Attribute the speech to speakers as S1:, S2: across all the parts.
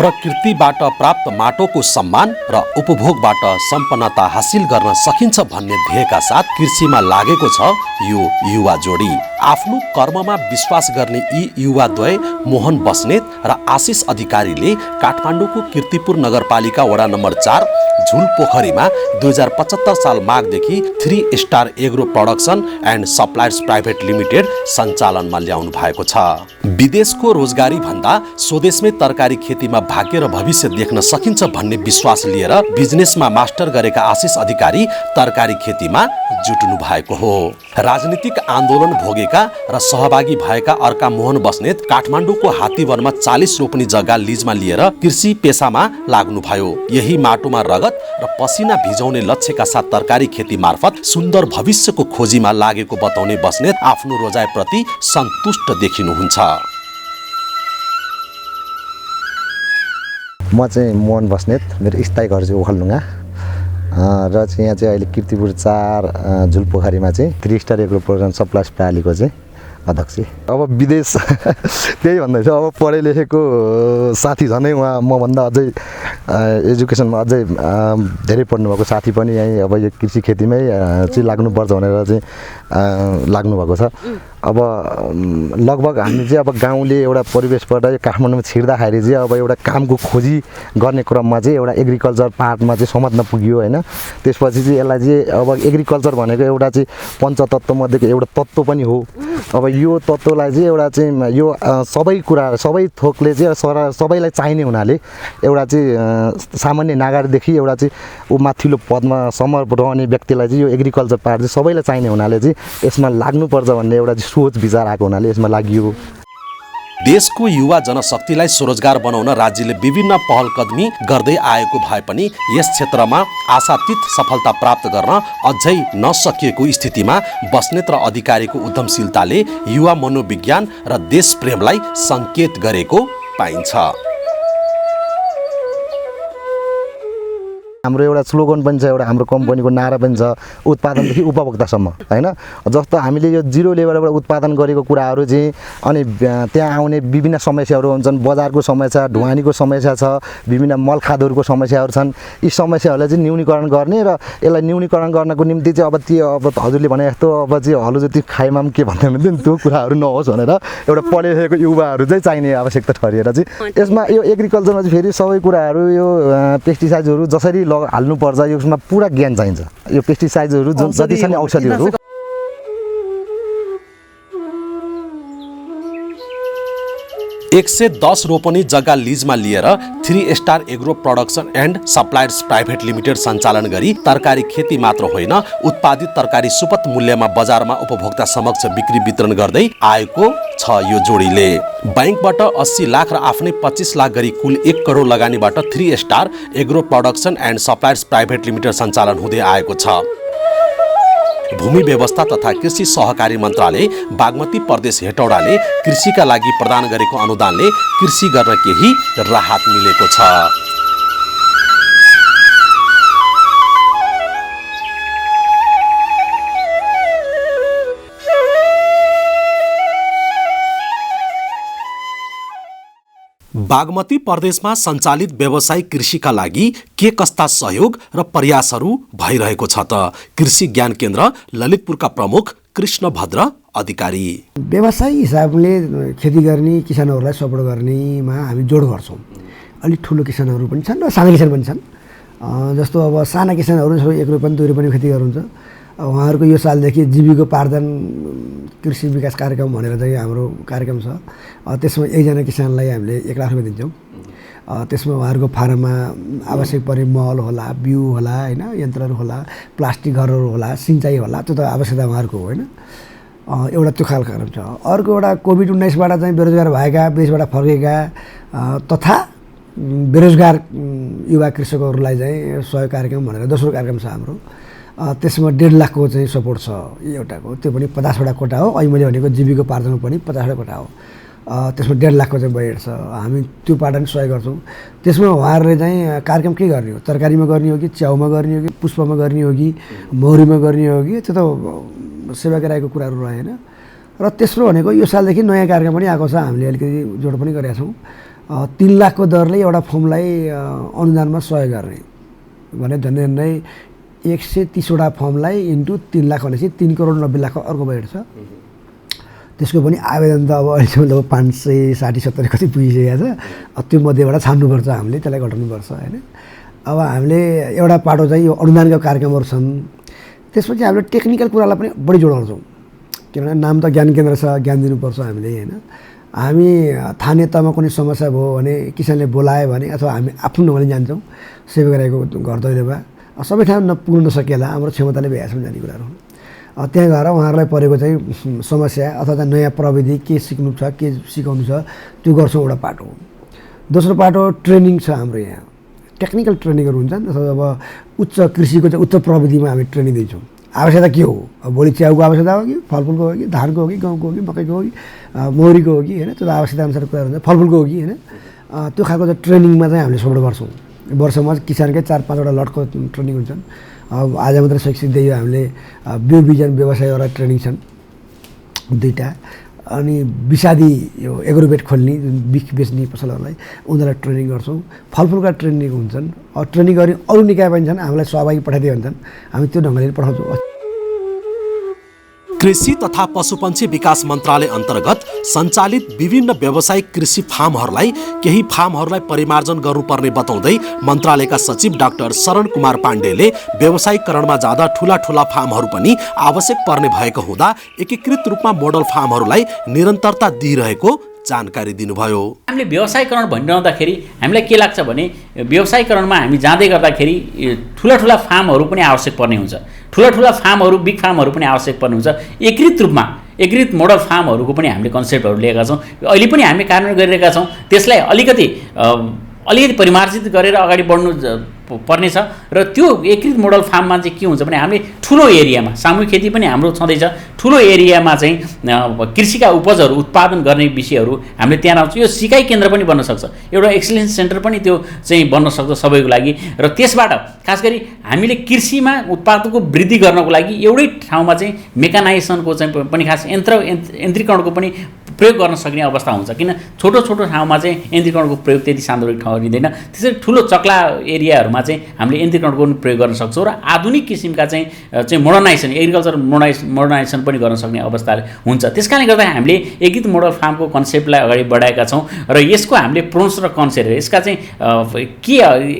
S1: प्रकृतिबाट प्राप्त माटोको सम्मान र उपभोगबाट सम्पन्नता हासिल गर्न सकिन्छ भन्ने ध्येयका साथ कृषिमा लागेको छ यो युवा जोडी। आफ्नो कर्ममा विश्वास गर्ने यी युवाद्वय मोहन बस्नेत र आशिष अधिकारीले काठमाडौँको कीर्तिपुर नगरपालिका वडा नम्बर 4 झुलपोखरीमा 2075 साल माघदेखि 3 star agro production and suppliers private limited सञ्चालनमा ल्याउनु भएको छ। विदेशको रोजगारी भन्दा स्वदेशमै तरकारी खेतीमा भाग्य र भविष्य देख्न सकिन्छ भन्ने विश्वास लिएर बिजनेसमा मास्टर गरेका आशिष अधिकारी तरकारी खेतीमा जुट्नु भएको हो। राजनीतिक आन्दोलन भोगेका र सहभागी भएका अर्का मोहन बस्नेत काठमाडौँको हात्तीवनमा 40 रोपनी जग्गा लिजमा लिएर कृषि पेसामा लाग्नुभयो। यही माटोमा रगत र पसिना भिजाउने लक्ष्यका साथ तरकारी खेती मार्फत सुन्दर भविष्यको खोजीमा लागेको बताउने बस्नेत आफ्नो रोजाइप्रति सन्तुष्ट देखिनुहुन्छ।
S2: म चाहिँ मोहन बस्नेत, मेरो स्थायी घर चाहिँ ओखलढुङ्गा र चाहिँ यहाँ चाहिँ अहिले कीर्तिपुर 4 झुलपोखरीमा चाहिँ 3 स्टार एग्रो प्रोडक्सन सप्लायर्स प्रणालीको चाहिँ अध्यक्ष। अब विदेश त्यही भन्दैछ, अब पढे लेखेको साथी झनै उहाँ मभन्दा अझै एजुकेसनमा अझै धेरै पढ्नुभएको साथी पनि यहीँ अब यो कृषि खेतीमै चाहिँ लाग्नुपर्छ भनेर चाहिँ लाग्नुभएको छ। अब लगभग हामी चाहिँ अब गाउँले एउटा परिवेशबाट काठमाडौँमा छिर्दाखेरि चाहिँ अब एउटा कामको खोजी गर्ने क्रममा चाहिँ एउटा एग्रिकल्चर पार्टमा चाहिँ समात्न पुग्यो होइन। त्यसपछि चाहिँ यसलाई चाहिँ अब एग्रिकल्चर भनेको एउटा चाहिँ पञ्चतत्त्वमध्येको एउटा तत्त्व पनि हो। अब यो तत्त्वलाई चाहिँ एउटा चाहिँ यो सबै कुरा सबै थोकले चाहिँ सबैलाई चाहिने हुनाले एउटा चाहिँ सामान्य नागरिकदेखि एउटा चाहिँ ऊ माथिल्लो पदमा सम्म रहने व्यक्तिलाई चाहिँ यो एग्रिकल्चर पार्ट चाहिँ सबैलाई चाहिने हुनाले चाहिँ यसमा लाग्नुपर्छ भन्ने एउटा सोच विचार आएको हुनाले यसमा लागि।
S1: देशको युवा जनशक्तिलाई स्वरोजगार बनाउन राज्यले विभिन्न पहल कदमी गर्दै आएको भए पनि यस क्षेत्रमा आशातीत सफलता प्राप्त गर्न अझै नसकिएको स्थितिमा बस्नेत र अधिकारीको उद्यमशीलताले युवा मनोविज्ञान र देश प्रेमलाई सङ्केत गरेको पाइन्छ।
S2: हाम्रो एउटा स्लोगन पनि छ, एउटा हाम्रो कम्पनीको नारा पनि छ, उत्पादनदेखि उपभोक्तासम्म होइन। जस्तो हामीले यो जिरो लेभलबाट उत्पादन गरेको कुराहरू चाहिँ अनि त्यहाँ आउने विभिन्न समस्याहरू हुन्छन्। बजारको समस्या, ढुवानीको समस्या छ, विभिन्न मलखादहरूको समस्याहरू छन्। यी समस्याहरूलाई चाहिँ न्यूनीकरण गर्ने र यसलाई न्यूनीकरण गर्नको निम्ति चाहिँ अब त्यो अब हजुरले भने जस्तो अब चाहिँ हलो जति खाइमा पनि के भन्दै हुनुहुन्थ्यो नि, त्यो कुराहरू नहोस् भनेर एउटा पढे लेखेको युवाहरू चाहिँ चाहिने आवश्यकता ठहरिएर चाहिँ यसमा यो एग्रिकल्चरमा चाहिँ फेरि सबै कुराहरू यो पेस्टिसाइड्सहरू जसरी हाल्नुपर्छ यसमा पुरा ज्ञान चाहिन्छ। यो पेस्टिसाइड्सहरू जति छन् औषधिहरू
S1: 110 रोपनी जग्गा लिजमा लिएर 3 star agro production and suppliers private limited सञ्चालन गरी तरकारी खेती मात्र होइन उत्पादित तरकारी सुपथ मूल्यमा बजारमा उपभोक्ता समक्ष बिक्री वितरण गर्दै आएको छ। यो जोडीले बैंकबाट 80 लाख र आफ्नै 25 लाख गरी कुल 1 करोड लगानीबाट 3 star agro production and suppliers private limited सञ्चालन हुँदै आएको छ। भूमि व्यवस्था तथा कृषि सहकारी मन्त्रालय बागमती प्रदेश हेटौडाले कृषिका लागि प्रदान गरेको अनुदानले कृषि गर्न केही राहत मिलेको छ। बागमती प्रदेशमा सञ्चालित व्यावसायिक कृषिका लागि के कस्ता सहयोग र प्रयासहरू भइरहेको छ त? कृषि ज्ञान केन्द्र ललितपुरका प्रमुख कृष्ण भद्र अधिकारी।
S3: व्यवसायिक हिसाबले खेती गर्ने किसानहरूलाई सपोर्ट गर्नेमा हामी जोड गर्छौँ। अलिक ठुलो किसानहरू पनि छन् र साना किसान पनि छन्। जस्तो अब साना किसानहरू 1 रुपैयाँ 2 रुपैयाँ खेती गर्नुहुन्छ। उहाँहरूको यो सालदेखि जीविकोपार्जन कृषि विकास कार्यक्रम भनेर चाहिँ हाम्रो कार्यक्रम छ। त्यसमा एकजना किसानलाई हामीले 1 लाख रुपियाँ दिन्छौँ। त्यसमा उहाँहरूको फारममा आवश्यक परे मल होला, बिउ होला होइन, यन्त्रहरू होला, प्लास्टिक घरहरू होला, सिँचाइ होला, त्यो त आवश्यकता उहाँहरूको हो होइन। एउटा त्यो खालको कार्यक्रम छ। अर्को एउटा कोभिड-19बाट चाहिँ बेरोजगार भएका, विदेशबाट फर्केका तथा बेरोजगार युवा कृषकहरूलाई चाहिँ सहयोग कार्यक्रम भनेर दोस्रो कार्यक्रम छ हाम्रो। त्यसमा 1.5 लाखको चाहिँ सपोर्ट छ एउटाको। त्यो पनि 50वटा कोटा हो। अहिले मैले भनेको जीविकोपार्जनमा पनि 50वटा कोटा हो। त्यसमा 1.5 लाखको चाहिँ बजेट छ। हामी त्यो पाटा पनि सहयोग गर्छौँ। त्यसमा उहाँहरूले चाहिँ कार्यक्रम के गर्ने हो, तरकारीमा गर्ने हो कि च्याउमा गर्ने हो कि पुष्पमा गर्ने हो कि मौरीमा गर्ने हो कि, त्यो त सेवाग्राहीको कुराहरू रहेन। र तेस्रो भनेको यो सालदेखि नयाँ कार्यक्रम पनि आएको छ, हामीले अलिकति जोड पनि गरेका छौँ। 3 लाखको दरले एउटा फर्मलाई अनुदानमा सहयोग गर्ने भने झन्डै 130वटा फर्मलाई इन्टु 3 लाख भनेपछि 3,90,00,000 अर्को बजेट छ। त्यसको पनि आवेदन त अब अहिलेसम्म त 560-70 कति पुगिसकेको छ। त्यो मध्येबाट छान्नुपर्छ, हामीले त्यसलाई घटाउनुपर्छ होइन। अब हामीले एउटा पाटो चाहिँ यो अनुदानका कार्यक्रमहरू छन्, त्यसपछि हामीले टेक्निकल कुरालाई पनि बढी जोड गर्छौँ। किनभने नाम त ज्ञान केन्द्र छ, ज्ञान दिनुपर्छ हामीले होइन। हामी स्थानीय तहमा कुनै समस्या भयो भने किसानले बोलायो भने अथवा हामी आफ्नो ढङ्गले जान्छौँ, सेवा गरेको घर दैलोमा सबै ठाउँ नपुग्न नसकेला हाम्रो क्षमताले भ्याएसम्म जाने कुराहरू हुन्। त्यहाँ गएर उहाँहरूलाई परेको चाहिँ समस्या अथवा चाहिँ नयाँ प्रविधि के सिक्नु छ, के सिकाउनु छ त्यो गर्छौँ, एउटा पाटो हो। दोस्रो पाटो ट्रेनिङ छ हाम्रो यहाँ, टेक्निकल ट्रेनिङहरू हुन्छन्। अथवा अब उच्च कृषिको चाहिँ उच्च प्रविधिमा हामी ट्रेनिङ दिन्छौँ। आवश्यकता के हो, अब भोलि च्याउको आवश्यकता हो कि फलफुलको हो कि धानको हो कि गहुँको हो कि मकैको हो कि मौरीको हो कि होइन, त्यो आवश्यकता अनुसार कुराहरू हुन्छ, फलफुलको हो कि होइन, त्यो खालको चाहिँ ट्रेनिङमा चाहिँ हामीले सपोर्ट गर्छौँ। वर्षमा किसानकै 4-5वटा लटको ट्रेनिङ हुन्छन्। अब आज मात्रै शैक्षिक दियो हामीले बिउ बिजन व्यवसाय एउटा ट्रेनिङ छन् 2टा, अनि विषादी यो एग्रोबेट खोल्ने जुन बिख बेच्ने पसलहरूलाई उनीहरूलाई ट्रेनिङ गर्छौँ। फलफुलका ट्रेनिङ हुन्छन्। ट्रेनिङ गर्ने अरू निकाय पनि छन्, हामीलाई सहभागी पठाइदिए भन्छन्, हामी त्यो ढङ्गले पठाउँछौँ।
S1: कृषि तथा पशुपन्छी विकास मन्त्रालय अन्तर्गत सञ्चालित विभिन्न व्यावसायिक कृषि फार्महरूलाई केही फार्महरूलाई परिमार्जन गर्नुपर्ने बताउँदै मन्त्रालयका सचिव डाक्टर शरण कुमार पाण्डेले व्यावसायिकरणमा जाँदा ठूला ठूला फार्महरू पनि आवश्यक पर्ने भएको हुँदा एकीकृत रूपमा मोडल फार्महरूलाई निरन्तरता दिइरहेको जानकारी दिनुभयो।
S4: हामीले व्यवसायीकरण भनिरहँदाखेरि हामीलाई के लाग्छ भने व्यवसायीकरणमा हामी जाँदै गर्दाखेरि ठुला ठुला फार्महरू पनि आवश्यक पर्ने हुन्छ, ठुला ठुला फार्महरू बिग फार्महरू पनि आवश्यक पर्ने हुन्छ। एकीकृत रूपमा एकीकृत मोडल फार्महरूको पनि हामीले कन्सेप्टहरू लिएका छौँ, अहिले पनि हामी कार्यान्वयन गरिरहेका छौँ। त्यसलाई अलिकति परिमार्जित गरेर अगाडि बढ्नु पर्नेछ र त्यो एकीकृत मोडल फार्ममा चाहिँ के हुन्छ भने हामीले ठुलो एरियामा सामूहिक खेती पनि हाम्रो छँदैछ, ठुलो एरियामा चाहिँ कृषिका उपजहरू उत्पादन गर्ने विषयहरू हामीले त्यहाँ आउँछ। यो सिकाइ केन्द्र पनि बन्न सक्छ, एउटा एक्सिलेन्स सेन्टर पनि त्यो चाहिँ बन्न सक्छ सबैको लागि। र त्यसबाट खास गरी हामीले कृषिमा उत्पादनको वृद्धि गर्नको लागि एउटै ठाउँमा चाहिँ मेकानाइजेसनको चाहिँ पनि खास यन्त्रीकरणको पनि प्रयोग गर्न सक्ने अवस्था हुन्छ। किन छोटो छोटो ठाउँमा चाहिँ यन्त्रीकरणको प्रयोग त्यति सान्दर्भिक ठहरिँदैन, त्यसरी ठुलो चक्ला एरियाहरूमा चाहिँ हामीले यन्त्रीकरणको पनि प्रयोग गर्न सक्छौँ र आधुनिक किसिमका चाहिँ मोडर्नाइजेसन एग्रिकल्चर मोडर्नाइजेसन पनि गर्न सक्ने अवस्था हुन्छ। त्यस कारणले गर्दा हामीले एकीकृत मोडल फार्मको कन्सेप्टलाई अगाडि बढाएका छौँ र यसको हामीले प्रोन्स र कन्स हेरेर यसका चाहिँ के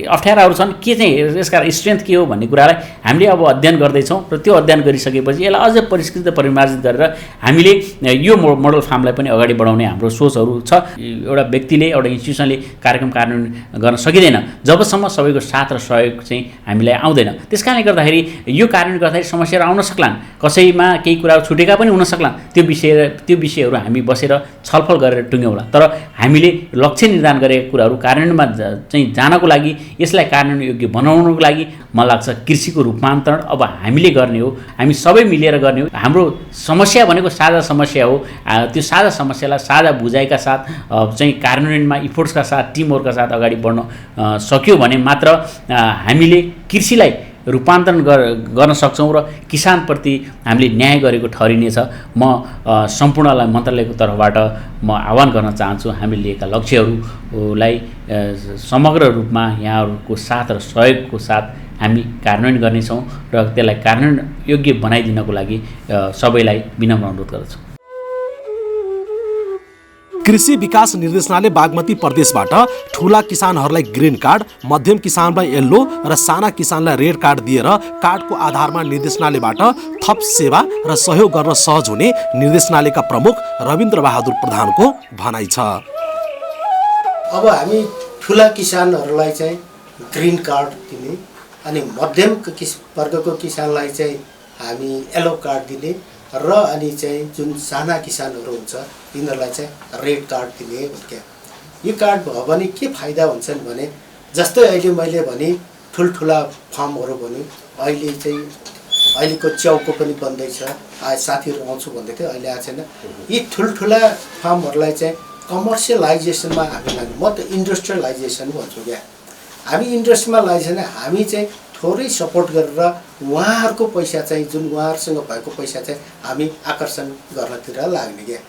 S4: अप्ठ्याराहरू छन्, के चाहिँ यसका स्ट्रेन्थ के हो भन्ने कुरालाई हामीले अब अध्ययन गर्दैछौँ र त्यो अध्ययन गरिसकेपछि यसलाई अझ परिष्कृत परिमार्जित गरेर हामीले यो मोडल फार्मलाई पनि अगाडि बढाउने हाम्रो सोचहरू छ। एउटा व्यक्तिले एउटा इन्स्टिट्युसनले कार्यक्रम कार्यान्वयन गर्न सकिँदैन जबसम्म सबैको साथ र सहयोग चाहिँ हामीलाई आउँदैन। त्यस कारणले गर्दाखेरि यो कार्यान्वयन गर्दाखेरि समस्याहरू आउन सक्लान्, कसैमा केही कुराहरू छुटेका पनि हुन सक्लान्, त्यो विषयहरू हामी बसेर छलफल गरेर टुङ्ग्यौँला। तर हामीले लक्ष्य निर्धारण गरेका कुराहरू कार्यान्वयनमा चाहिँ जानको लागि, यसलाई कार्यान्वयन योग्य बनाउनको लागि मलाई लाग्छ कृषिको रूपान्तरण अब हामीले गर्ने हो, हामी सबै मिलेर गर्ने हो। हाम्रो समस्या भनेको साझा समस्या हो, त्यो साझा समस्यालाई साझा बुझाइका साथ चाहिँ कार्यान्वयनमा इफोर्ट्सका साथ टिमवर्कका साथ अगाडि बढ्न सक्यो भने मात्र हामीले कृषिलाई रूपान्तरण गर्न सक्छौँ र किसानप्रति हामीले न्याय गरेको ठहरिनेछ। म सम्पूर्णलाई मन्त्रालयको तर्फबाट म आह्वान गर्न चाहन्छु, हामीले लिएका लक्ष्यहरूलाई समग्र रूपमा यहाँहरूको साथ र सहयोगको साथ हामी कार्यान्वयन गर्नेछौँ र त्यसलाई कार्यान्वयन योग्य बनाइदिनको लागि सबैलाई विनम्र अनुरोध गर्दछु।
S1: कृषि विकास निर्देशनालय बागमती प्रदेशबाट ठूला किसानहरूलाई ग्रीन कार्ड, मध्यम किसानलाई येल्लो र साना किसानलाई रेड कार्ड दिएर कार्डको आधारमा निर्देशनालयबाट थप सेवा र सहयोग गर्न सहज हुने निर्देशनालयका प्रमुख रविन्द्र बहादुर प्रधानको भनाइ छ।
S5: अब हामी ठुला किसानहरूलाई चाहिँ ग्रीन कार्ड दिने अनि मध्यम वर्गको किसानलाई चाहिँ हामी येलो कार्ड दिने र अनि चाहिँ जुन साना किसानहरू हुन्छ तिनीहरूलाई चाहिँ रेड कार्ड दिने भन्ने। यो कार्ड भयो भने के फाइदा हुन्छन् भने जस्तै अहिले मैले भने ठुल्ठुला फार्महरू भन्यो, अहिले चाहिँ अहिलेको च्याउको पनि बन्दैछ, साथीहरू आउँछु भन्दै थियो, अहिले आएको छैन। यी ठुल्ठुला फार्महरूलाई चाहिँ कमर्सियलाइजेसनमा हामी लाने, म त इन्डस्ट्रियलाइजेसन भन्छु क्या। हामी इन्डस्ट्रीमा लाइजेसन हामी चाहिँ थोरै सपोर्ट गरेर उहाँहरूको पैसा चाहिँ जुन उहाँहरूसँग भएको पैसा चाहिँ हामी आकर्षण गर्नतिर लाग्ने क्या।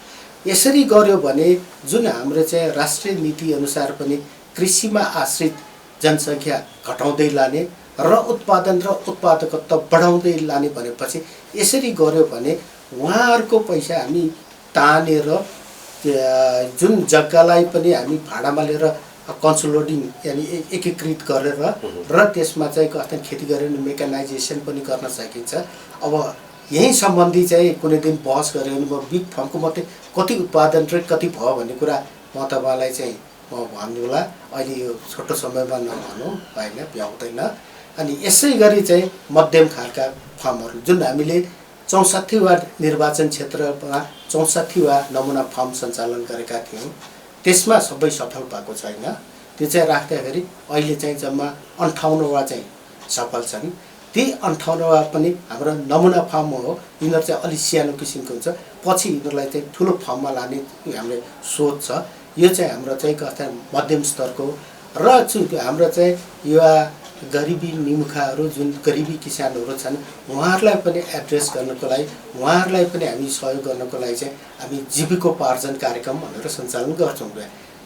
S5: यसरी गर्यो भने जुन हाम्रो चाहिँ राष्ट्रिय नीति अनुसार पनि कृषिमा आश्रित जनसङ्ख्या घटाउँदै लाने र उत्पादन र उत्पादकत्व बढाउँदै लाने भनेपछि यसरी गर्यो भने उहाँहरूको पैसा हामी तानेर जुन जग्गालाई पनि हामी भाडामा लिएर कन्सोलिडिङ यानि एकीकृत गरेर र त्यसमा चाहिँ कस्तो खेती गरेर मेकानाइजेसन पनि गर्न सकिन्छ। अब यही सम्बन्धी चाहिँ कुनै दिन बहस गऱ्यो भने म बिग फार्मको मात्रै कति उत्पादन र कति भयो भन्ने कुरा म तपाईँलाई चाहिँ म भन्नुला, अहिले यो छोटो समयमा नभनौँ होइन, भ्याउँदैन। अनि यसै गरी चाहिँ मध्यम खालका फार्महरू जुन हामीले 64 निर्वाचन क्षेत्रमा 64 नमुना फार्म सञ्चालन गरेका थियौँ, त्यसमा सबै सफल भएको छैन। त्यो चाहिँ राख्दाखेरि अहिले चाहिँ जम्मा 58 चाहिँ सफल छन्। ती 58 पनि हाम्रो नमुना फार्म हो। यिनीहरू चाहिँ अलिक सानो किसिमको हुन्छ, पछि यिनीहरूलाई चाहिँ ठुलो फार्ममा लाने हामीले सोच छ। यो चाहिँ हाम्रो चाहिँ कस्ता मध्यम स्तरको र हाम्रो चाहिँ युवा गरिबी निमुखाहरू जुन गरिबी किसानहरू छन् उहाँहरूलाई पनि एड्रेस गर्नको लागि, उहाँहरूलाई पनि हामी सहयोग गर्नको लागि चाहिँ हामी जीविकोपार्जन कार्यक्रम भनेर सञ्चालन गर्छौँ।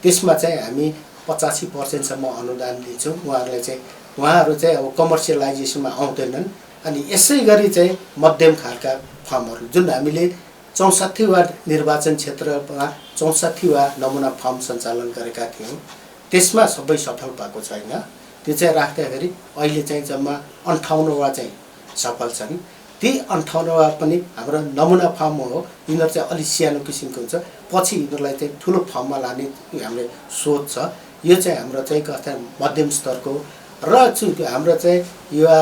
S5: त्यसमा चाहिँ हामी 85% अनुदान दिन्छौँ। उहाँहरू चाहिँ अब कमर्सियलाइजेसनमा आउँदैनन्। अनि यसै गरी चाहिँ मध्यम खालका फार्महरू जुन हामीले 64 निर्वाचन क्षेत्रमा 64 नमुना फार्म सञ्चालन गरेका थियौँ, त्यसमा सबै सफल भएको छैन। त्यो चाहिँ राख्दाखेरि अहिले चाहिँ जम्मा 58 चाहिँ सफल छन्। ती 58 पनि हाम्रो नमुना फार्म हो। यिनीहरू चाहिँ अलिक सानो किसिमको हुन्छ, पछि यिनीहरूलाई चाहिँ ठुलो फार्ममा लाने हामीले सोच छ। यो चाहिँ हाम्रो चाहिँ कस्ता मध्यम स्तरको र हाम्रो चाहिँ युवा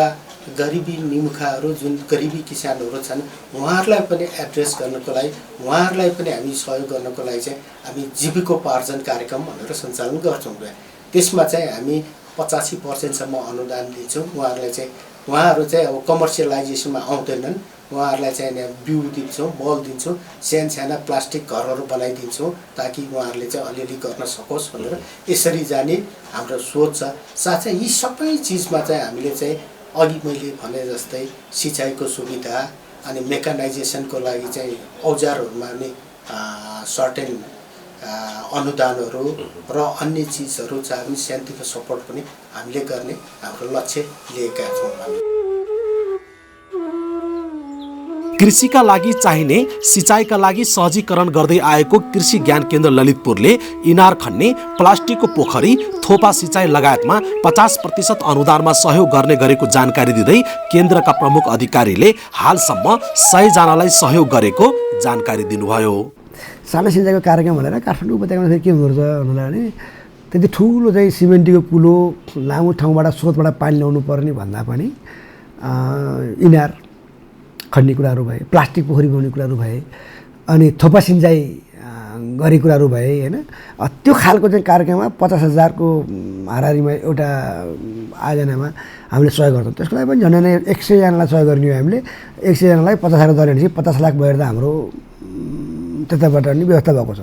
S5: गरिबी निमुखाहरू जुन गरिबी किसानहरू छन् उहाँहरूलाई पनि एड्रेस गर्नको लागि, उहाँहरूलाई पनि हामी सहयोग गर्नको लागि चाहिँ हामी जीविकोपार्जन कार्यक्रम भनेर सञ्चालन गर्छौँ। त्यसमा चाहिँ हामी 85% अनुदान दिन्छौँ। उहाँहरू चाहिँ अब कमर्सियलाइजेसनमा आउँदैनन्। उहाँहरूलाई चाहिँ बिउ दिन्छौँ, मल दिन्छौँ, साना प्लास्टिक घरहरू बनाइदिन्छौँ ताकि उहाँहरूले चाहिँ अलिअलि गर्न सकोस् भनेर यसरी जाने हाम्रो सोच छ। साथै यी सबै चिजमा चाहिँ हामीले चाहिँ अघि मैले भने जस्तै सिँचाइको सुविधा अनि मेकानाइजेसनको लागि चाहिँ औजारहरूमा नि सर्टेन अनुदानहरू र अन्य चिजहरू चाहिँ हामी सानोतिनो सपोर्ट पनि हामीले गर्ने हाम्रो लक्ष्य लिएका छौँ।
S1: कृषिका लागि चाहिने सिँचाइका लागि सहजीकरण गर्दै आएको कृषि ज्ञान केन्द्र ललितपुरले इनार खन्ने, प्लास्टिकको पोखरी, थोपा सिँचाइ लगायतमा 50% अनुदानमा सहयोग गर्ने गरेको जानकारी दिँदै केन्द्रका प्रमुख अधिकारीले हालसम्म 100 जनालाई सहयोग गरेको जानकारी दिनुभयो।
S3: सानो सिँचाइको कार्यक्रम भनेर काठमाडौँ उपत्यकामा फेरि के हुँदो रहेछ भन्दा त्यति ठुलो चाहिँ सिमेन्टीको कुलो लामो ठाउँबाट स्रोतबाट पानी ल्याउनु पर्ने भन्दा पनि इनार खन्ने कुराहरू भए, प्लास्टिक पोखरी बनाउने कुराहरू भए, अनि थोपा सिँचाइ गर्ने कुराहरू भए होइन। त्यो खालको चाहिँ कार्यक्रममा 50,000 को हाराहारीमा एउटा आयोजनामा हामीले सहयोग गर्छौँ। त्यसको लागि पनि झन् 100 जनालाई सहयोग गर्ने हो हामीले। 100 जनालाई 50,000 दर भनेपछि 50 लाख भएर त हाम्रो त्यताबाट नि व्यवस्था भएको छ।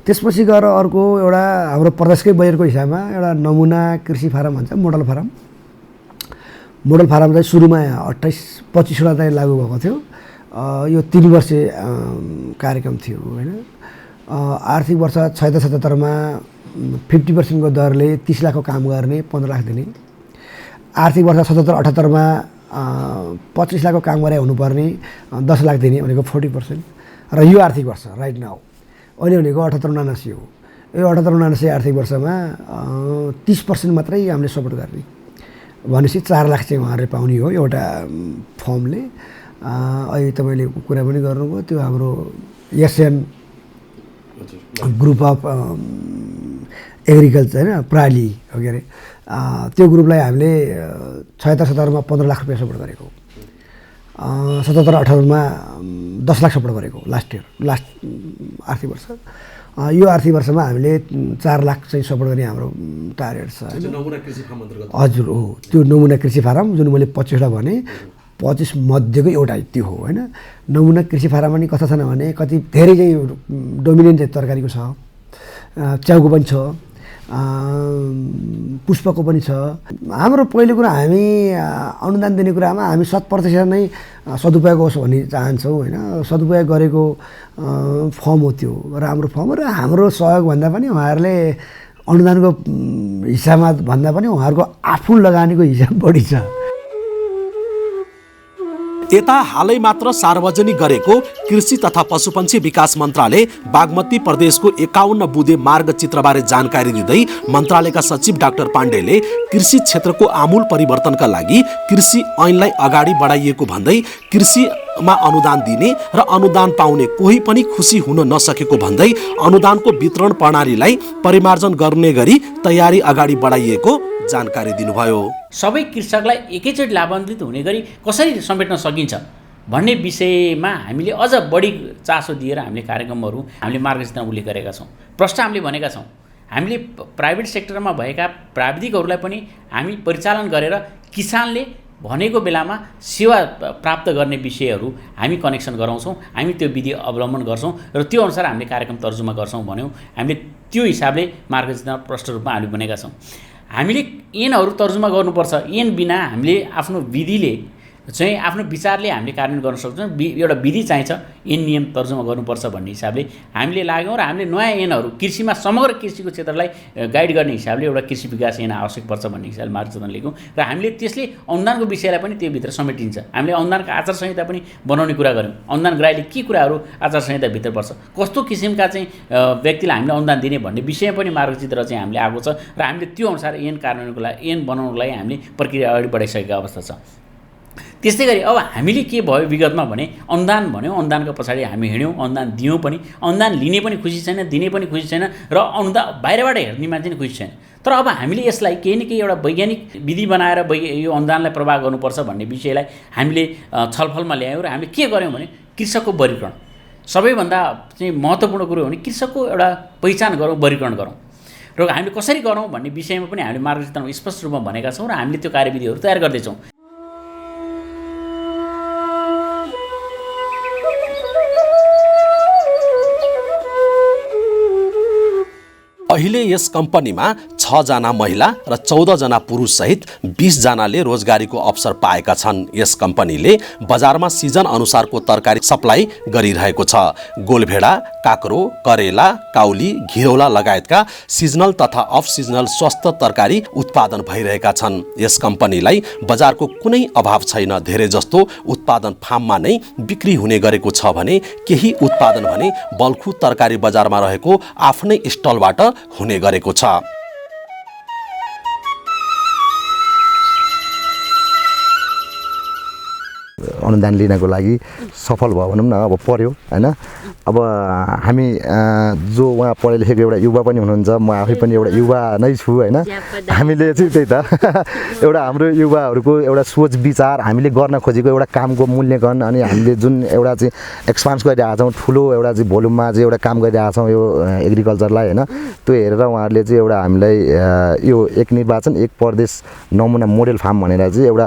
S3: त्यसपछि गएर अर्को एउटा हाम्रो प्रदेशकै बजेटको हिसाबमा एउटा नमुना कृषि फारम भन्छ, मोडल फारम। मोडल फारम चाहिँ सुरुमा 28-25 चाहिँ लागू भएको थियो। यो 3 वर्षे कार्यक्रम थियो होइन। आर्थिक वर्ष 76-77मा 50% को दरले 30 लाखको काम गर्ने 15 लाख दिने। आर्थिक वर्ष 77-78मा 25 लाखको काम गरे हुनुपर्ने 10 लाख दिने भनेको 40%। र यो आर्थिक वर्ष राइट नाउ अहिले भनेको 78-79 हो। यो 78-79 आर्थिक वर्षमा 30% मात्रै हामीले सपोर्ट गर्ने भनेपछि 4 लाख चाहिँ उहाँहरूले पाउने हो एउटा फर्मले। अहिले तपाईँले कुरा पनि गर्नुभयो, त्यो हाम्रो एसएन ग्रुप अफ एग्रिकल्चर होइन, प्राली हो के अरे, त्यो ग्रुपलाई हामीले 76-77मा 15 लाख रुपियाँ सपोर्ट गरेको, 77-78मा 10 लाख सपोर्ट गरेको लास्ट आर्थिक वर्ष। यो आर्थिक वर्षमा हामीले 4 लाख चाहिँ सपोर्ट गर्ने हाम्रो टार्गेट छ। हजुर हो, त्यो नमुना कृषि फारम जुन मैले 25वटा भने 25 मध्येको एउटा त्यो हो होइन। नमुना कृषि फारममा नि कथा छैन भने कति धेरै चाहिँ डोमिनेन्ट चाहिँ तरकारीको छ, च्याउको पनि छ, पुष्पको पनि छ। हाम्रो पहिलो कुरा हामी अनुदान दिने कुरामा हामी 100% नै सदुपयोग होस् भन्ने चाहन्छौँ होइन। सदुपयोग गरेको फर्म हो त्यो राम्रो फर्म र हाम्रो सहयोगभन्दा पनि उहाँहरूले अनुदानको हिसाबमा भन्दा पनि उहाँहरूको आफ्नो लगानीको हिसाब बढी छ।
S1: यता हालै मात्र सार्वजनिक गरेको कृषि तथा पशुपन्छी विकास मन्त्रालय बागमती प्रदेशको 51 बुँदे मार्गचित्रबारे जानकारी दिँदै मन्त्रालयका सचिव डाक्टर पाण्डेले कृषि क्षेत्रको आमूल परिवर्तनका लागि कृषि ऐनलाई अगाडि बढाइएको भन्दै कृषिमा अनुदान दिने र अनुदान पाउने कोही पनि खुसी हुन नसकेको भन्दै अनुदानको वितरण प्रणालीलाई परिमार्जन गर्ने गरी तयारी अगाडि बढाइएको जानकारी दिनुभयो।
S4: सबै कृषकलाई एकैचोटि लाभान्वित हुने गरी कसरी समेट्न सकिन्छ भन्ने विषयमा हामीले अझ बढी चासो दिएर हामीले कार्यक्रमहरू हामीले मार्गदर्शन उल्लेख गरेका छौँ। प्रश्न हामीले भनेका छौँ हामीले प्राइभेट सेक्टरमा भएका प्राविधिकहरूलाई पनि हामी परिचालन गरेर किसानले भनेको बेलामा सेवा प्राप्त गर्ने विषयहरू हामी कनेक्सन गराउँछौँ। हामी त्यो विधि अवलम्बन गर्छौँ र त्यो अनुसार हामीले कार्यक्रम तर्जुमा गर्छौँ भन्यौँ। हामीले त्यो हिसाबले मार्गदर्शन प्रष्ट रूपमा हामीले बनेका छौँ। हामीले ऐनहरू तर्जुमा गर्नुपर्छ। ऐन बिना हामीले आफ्नो विधिले चाहिँ आफ्नो विचारले हामीले कार्यान्वयन गर्न सक्छौँ। एउटा विधि चाहिन्छ, ऐन नियम तर्जुमा गर्नुपर्छ भन्ने हिसाबले हामीले लाग्यौँ र हामीले नयाँ ऐनहरू कृषिमा समग्र कृषिको क्षेत्रलाई गाइड गर्ने हिसाबले एउटा कृषि विकास ऐन आवश्यक पर्छ भन्ने हिसाबले मार्गदर्शन लिएको र हामीले त्यसले अनुदानको विषयलाई पनि त्योभित्र समेटिन्छ। हामीले अनुदानको आचार संहिता पनि बनाउने कुरा गऱ्यौँ। अनुदान ग्राहीले के कुराहरू आचार संहिताभित्र पर्छ, कस्तो किसिमका चाहिँ व्यक्तिलाई हामीले अनुदान दिने भन्ने विषयमा पनि मार्गचित्र चाहिँ हामीले आएको छ र हामीले त्यो अनुसार ऐन कार्यान्वयनको लागि ऐन बनाउनको लागि हामीले प्रक्रिया अगाडि बढाइसकेको अवस्था छ। त्यस्तै गरी अब हामीले के भयो विगतमा भने अनुदान भन्यौँ, अनुदानको पछाडि हामी हिँड्यौँ, अनुदान दियौँ पनि, अनुदान लिने पनि खुसी छैन, दिने पनि खुसी छैन र अनुदान बाहिरबाट हेर्ने मान्छे पनि खुसी छैन। तर अब हामीले यसलाई केही न केही एउटा वैज्ञानिक विधि बनाएर यो अनुदानलाई प्रवाह गर्नुपर्छ भन्ने विषयलाई हामीले छलफलमा ल्यायौँ र हामीले के गर्यौँ भने कृषकको वर्गीकरण सबैभन्दा चाहिँ महत्त्वपूर्ण कुरो हो भने कृषकको एउटा पहिचान गरौँ, वर्गीकरण गरौँ र हामीले कसरी गरौँ भन्ने विषयमा पनि हामीले मार्गदर्शन स्पष्ट रूपमा भनेका छौँ र हामीले त्यो कार्यविधिहरू तयार गर्दैछौँ।
S1: अहिले यस कम्पनीमा 6 जना महिला र 14 जना पुरुष सहित 20 जनाले रोजगारीको अवसर पाएका छन्। यस कम्पनीले बजारमा सिजन अनुसारको तरकारी सप्लाई गरिरहेको छ। गोलभेडा, काँक्रो, करेला, काउली, घिरौला लगायतका सिजनल तथा अफ सिजनल स्वस्थ तरकारी उत्पादन भइरहेका छन्। यस कम्पनीलाई बजारको कुनै अभाव छैन। धेरै जस्तो उत्पादन फार्ममा नै बिक्री हुने गरेको छ भने केही उत्पादन भने बल्खु तरकारी बजारमा रहेको आफ्नै स्टलबाट हुने गरेको छ।
S2: अनुदान लिनको लागि सफल भयो भनौँ न, अब पर्यो होइन। अब हामी जो उहाँ पढे लेखेको एउटा युवा पनि हुनुहुन्छ, म आफै पनि एउटा युवा नै छु होइन। हामीले चाहिँ त्यही त एउटा हाम्रो युवाहरूको एउटा सोच विचार, हामीले गर्न खोजेको एउटा कामको मूल्याङ्कन, अनि हामीले जुन एउटा चाहिँ एक्सपान्स गरिरहेका छौँ, ठुलो एउटा चाहिँ भोल्युममा चाहिँ एउटा काम गरिरहेका छौँ यो एग्रिकल्चरलाई होइन। त्यो हेरेर उहाँहरूले चाहिँ एउटा हामीलाई यो एक निर्वाचन एक प्रदेश नमुना मोडेल फार्म भनेर चाहिँ एउटा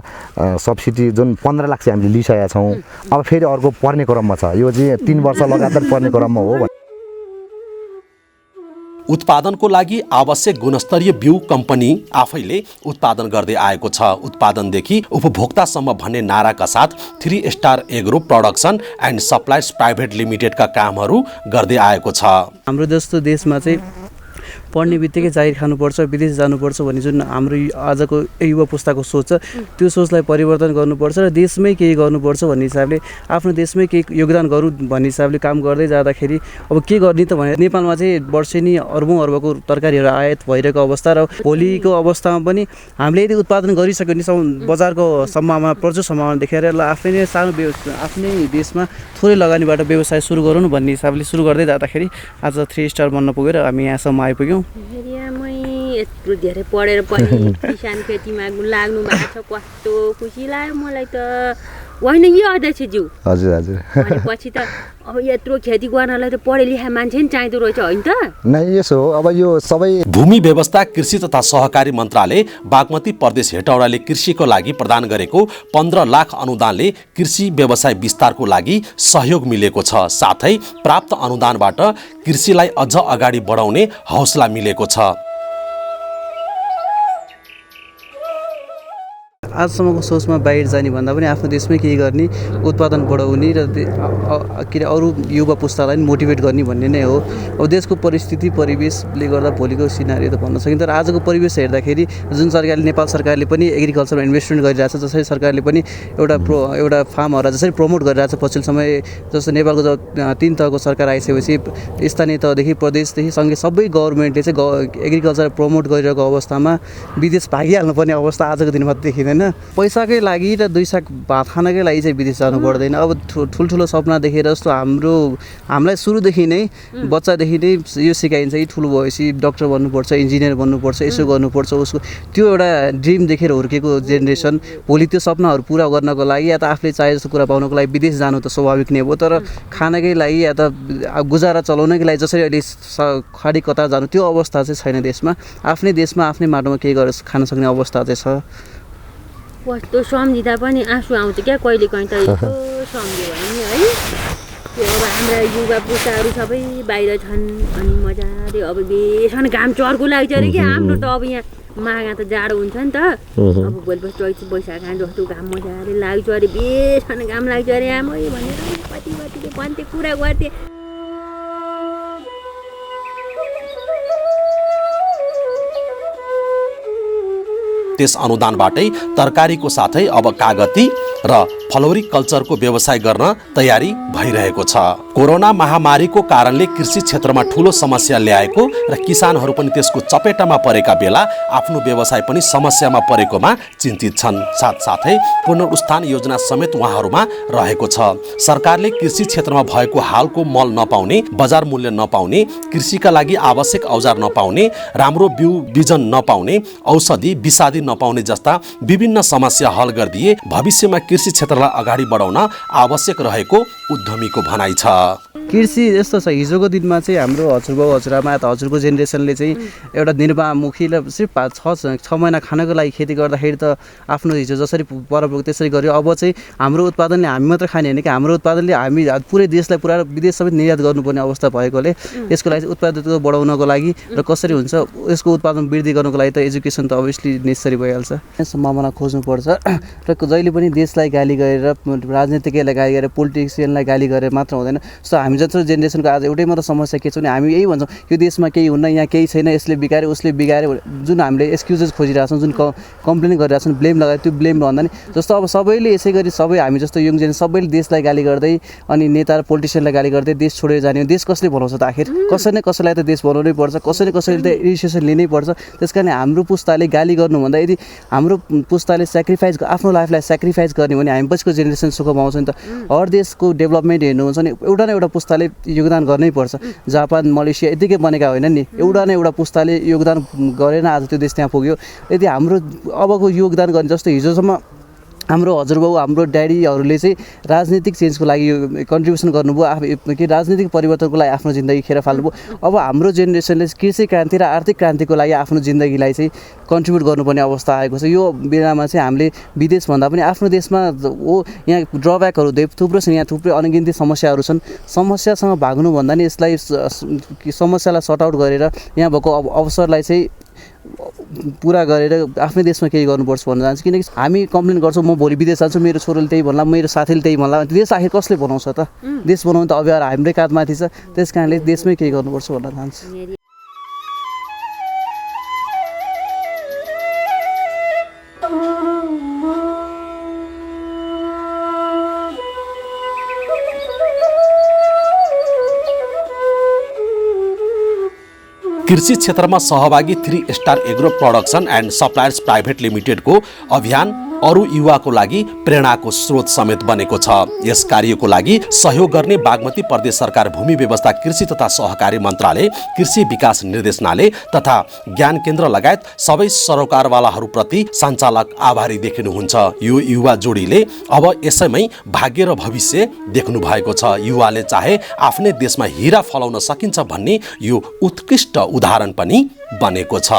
S2: सब्सिडी जुन 15 लाख चाहिँ हामीले लिइसकेका छौँ। अब फेरि अर्को पर्ने क्रममा छ, यो चाहिँ 3 वर्ष लगातार पर्ने क्रममा हो।
S1: उत्पादनको लागि आवश्यक गुणस्तरीय बिउ कम्पनी आफैले उत्पादन गर्दै आएको छ। उत्पादनदेखि उपभोक्तासम्म भन्ने नाराका साथ 3 star agro production and supplies private लिमिटेडका कामहरू गर्दै आएको छ।
S6: हाम्रो जस्तो देशमा चाहिँ पढ्ने बित्तिकै जागिर खानुपर्छ, विदेश जानुपर्छ भन्ने जुन हाम्रो आजको युवा पुस्ताको सोच छ, त्यो सोचलाई परिवर्तन गर्नुपर्छ र देशमै केही गर्नुपर्छ भन्ने हिसाबले आफ्नो देशमै केही योगदान गरौँ भन्ने हिसाबले काम गर्दै जाँदाखेरि अब के गर्ने त भने नेपालमा चाहिँ वर्षेनी अर्बौँ अर्बको तरकारीहरू आयात भइरहेको अवस्था र भोलिको अवस्थामा पनि हामीले यदि उत्पादन गरिसक्यो भने बजारको सम्भावना प्रचुर सम्भावना देखेर ल आफै नै सानो आफ्नै देशमा थोरै लगानीबाट व्यवसाय सुरु गरौँ भन्ने हिसाबले सुरु गर्दै जाँदाखेरि आज 3 स्टार बन्न पुगेर हामी यहाँसम्म आइपुग्यौँ।
S7: यत्रो धेरै पढेर पनि किसान खेतीमा लाग्नु भएको छ, कस्तो खुसी लाग्यो मलाई त। होइन यो अध्यक्षज्यू,
S2: हजुर हजुर,
S7: पछि त अब यत्रो खेती गर्नलाई त पढे लेखा मान्छे नि चाहिँदो रहेछ होइन त?
S2: नै यसो हो। अब यो सबै
S1: भूमि व्यवस्था कृषि तथा सहकारी मन्त्रालय बागमती प्रदेश हेटौडाले कृषिको लागि प्रदान गरेको 15 लाख अनुदानले कृषि व्यवसाय विस्तारको लागि सहयोग मिलेको छ। साथै प्राप्त अनुदानबाट कृषिलाई अझ अगाडि बढाउने हौसला मिलेको छ।
S6: आजसम्मको सोचमा बाहिर जाने भन्दा पनि आफ्नो देशमै केही गर्ने, उत्पादन बढाउने र के अरे अरू युवा पुस्तालाई पनि मोटिभेट गर्ने भन्ने नै हो। अब देशको परिस्थिति परिवेशले गर्दा भोलिको सिनारियो त भन्न सकिन्छ, तर आजको परिवेश हेर्दाखेरि जुन सरकारले नेपाल सरकारले पनि एग्रिकल्चरमा इन्भेस्टमेन्ट गरिरहेछ, जसरी सरकारले पनि एउटा फार्महरूलाई जसरी प्रमोट गरिरहेछ पछिल्लो समय, जस्तो नेपालको जब 3 तहको सरकार आइसकेपछि स्थानीय तहदेखि प्रदेशदेखि सँगै सबै गभर्मेन्टले चाहिँ एग्रिकल्चर प्रमोट गरिरहेको अवस्थामा विदेश भागिहाल्नुपर्ने अवस्था आजको दिनमा देखिँदैन। पैसाकै लागि र 2 साग भात खानकै लागि चाहिँ विदेश जानु पर्दैन। अब ठुल्ठुलो सपना देखेर जस्तो हामीलाई सुरुदेखि नै बच्चादेखि नै यो सिकाइन्छ कि ठुलो भएपछि डक्टर बन्नुपर्छ, इन्जिनियर बन्नुपर्छ, यसो गर्नुपर्छ, उसको त्यो एउटा ड्रिम देखेर हुर्केको जेनेरेसन भोलि त्यो सपनाहरू पुरा गर्नको लागि या त आफूले चाहे जस्तो कुरा पाउनको लागि विदेश जानु त स्वाभाविक नै हो, तर खानकै लागि या त गुजारा चलाउनकै लागि जसरी अहिले खाडी कतार जानु त्यो अवस्था चाहिँ छैन देशमा। आफ्नै देशमा आफ्नै माटोमा केही गरेर खान सक्ने अवस्था चाहिँ छ।
S7: कस्तो सम्झिँदा पनि आँसु आउँछ क्या कहिलेकाहीँ त, यसो सम्झ्यो भने है। त्यो अब हाम्रा युवा पुस्ताहरू सबै बाहिर छन् अनि मजाले अब बेसन घाम चर्को लाग्छ अरे कि हाम्रो त अब यहाँ माघा त जाडो हुन्छ नि त, अब भोलि पर्सि वैशाख जस्तो घाम मजाले लाग्छ अरे, बेसन घाम लाग्छ अरे आमै भनेर कति भन्थे कुरा गर्थे।
S1: त्यस अनुदानबाटै तरकारीको साथै अब कागती र फ्लोरिकल्चरको व्यवसाय गर्न तयारी भइरहेको छ। कोरोना महामारीको कारणले कृषि क्षेत्रमा ठूलो समस्या ल्याएको र किसानहरू पनि त्यसको चपेटामा परेका बेला आफ्नो व्यवसाय पनि समस्यामा परेकोमा चिन्तित छन्। साथसाथै पुनरुत्थान योजना समेत उहाँहरूमा रहेको छ। सरकारले कृषि क्षेत्रमा भएको हालको मल नपाउने, बजार मूल्य नपाउने, कृषिका लागि आवश्यक औजार नपाउने, राम्रो बिउ बिजन नपाउने, औषधि विषादी नपाउने जस्ता विभिन्न समस्या हल गरिदिए भविष्यमा कृषि क्षेत्रलाई अगाडि बढाउन आवश्यक रहेको उद्यमीको भनाइ छ।
S6: कृषि यस्तो छ, हिजोको दिनमा चाहिँ हाम्रो हजुरबाउ हजुरआमा त हजुरको जेनेरेसनले चाहिँ एउटा निर्वाहमुखी र सिर्फ 6 महिना खानको लागि खेती गर्दाखेरि त आफ्नो हिजो जसरी परम्परा त्यसरी गर्यो। अब चाहिँ हाम्रो उत्पादनले हामी मात्र खाने होइन कि हाम्रो उत्पादनले हामी पुरै देशलाई पुरा विदेश समेत निर्यात गर्नुपर्ने अवस्था भएकोले यसको लागि उत्पादकता बढाउनको लागि र कसरी हुन्छ यसको उत्पादन वृद्धि गर्नको लागि त एजुकेसन त अभियसली नेसेसरी भइहाल्छ। सम्भावना खोज्नुपर्छ र जहिले पनि देशलाई गाली गरेर, राजनीतिज्ञलाई गाली गरेर, पोलिटिसियनलाई गाली गरेर मात्र हुँदैन। सो हामी जस्तो जेनेरेसनको आज एउटै मात्र समस्या के छ भने हामी यही भन्छौँ यो देशमा केही हुन्न, यहाँ केही छैन, यसले बिगाऱ्यो उसले बिगाऱ्यो, जुन हामीले एक्सक्युजेस खोजिरहेछौँ, जुन कम्प्लेन गरिरहेछौँ, ब्लेम लगायो, त्यो ब्लेम भन्दा नि जस्तो अब सबैले यसै गरी सबै हामी जस्तो यङ जेनेरेसन सबैले देशलाई गाली गर्दै अनि नेता र पोलिटिसियनलाई गाली गर्दै देश छोडेर जाने, देश कसले बनाउँछ त आखिर? कसै न कसैलाई त देश बनाउनै पर्छ, कसै न कसैले त इनिसिएसन लिनै पर्छ। त्यस कारण हाम्रो पुस्ताले गाली गर्नुभन्दा यदि हाम्रो पुस्ताले आफ्नो लाइफलाई सेक्रिफाइस गर्ने भने हामी पछिको जेनेरेसन सुख पाउँछ नि त। हर देशको डेभलपमेन्ट हेर्नुहुन्छ भने एउटा न एउटा पुस्ताले योगदान गर्नै पर्छ। जापान, मलेसिया यतिकै बनेका होइन नि, एउटा न एउटा पुस्ताले योगदान गरेन आज त्यो देश त्यहाँ पुग्यो। यदि हाम्रो अबको योगदान गर्ने जस्तो हिजोसम्म हाम्रो हजुरबाउ हाम्रो ड्याडीहरूले चाहिँ राजनीतिक चेन्जको लागि कन्ट्रिब्युसन गर्नुभयो, कि राजनीतिक परिवर्तनको लागि आफ्नो जिन्दगी खेर फाल्नुभयो। अब हाम्रो जेनेरेसनले कृषि क्रान्ति र आर्थिक क्रान्तिको लागि आफ्नो जिन्दगीलाई चाहिँ कन्ट्रिब्युट गर्नुपर्ने अवस्था आएको छ। यो बेलामा चाहिँ हामीले विदेशभन्दा पनि आफ्नो देशमा हो यहाँ ड्रब्याकहरू थुप्रो छन्, यहाँ थुप्रै अनगिन्ती समस्याहरू छन्। समस्यासँग भाग्नुभन्दा नि यसलाई समस्यालाई सर्ट आउट गरेर यहाँ भएको अवसरलाई चाहिँ पुरा गरेर आफ्नै देशमा केही गर्नुपर्छ भन्न चाहन्छु। किनकि हामी कम्प्लेन गर्छौँ म भोलि विदेश जान्छु, मेरो छोरोले त्यही भन्ला, मेरो साथीले त्यही भन्ला, देश आखिर कसले बनाउँछ त? देश बनाउनु त अब हाम्रै काँधमाथि छ। त्यस कारणले देशमै केही गर्नुपर्छ भन्न चाहन्छु।
S1: कृषि क्षेत्रमा सहभागी 3 star agro production and suppliers private लिमिटेडको अभियान अरू युवाको लागि प्रेरणाको स्रोत समेत बनेको छ। यस कार्यको लागि सहयोग गर्ने बागमती प्रदेश सरकार भूमि व्यवस्था कृषि तथा सहकारी मन्त्रालय, कृषि विकास निर्देशनालय तथा ज्ञान केन्द्र लगायत सबै सरोकारवालाहरूप्रति सञ्चालक आभारी देखिनुहुन्छ। यो युवा जोडीले अब यसैमै भाग्य र भविष्य देख्नु भएको छ। युवाले चाहे आफ्नै देशमा हिरा फलाउन सकिन्छ भन्ने यो उत्कृष्ट उदाहरण पनि बनेको छ।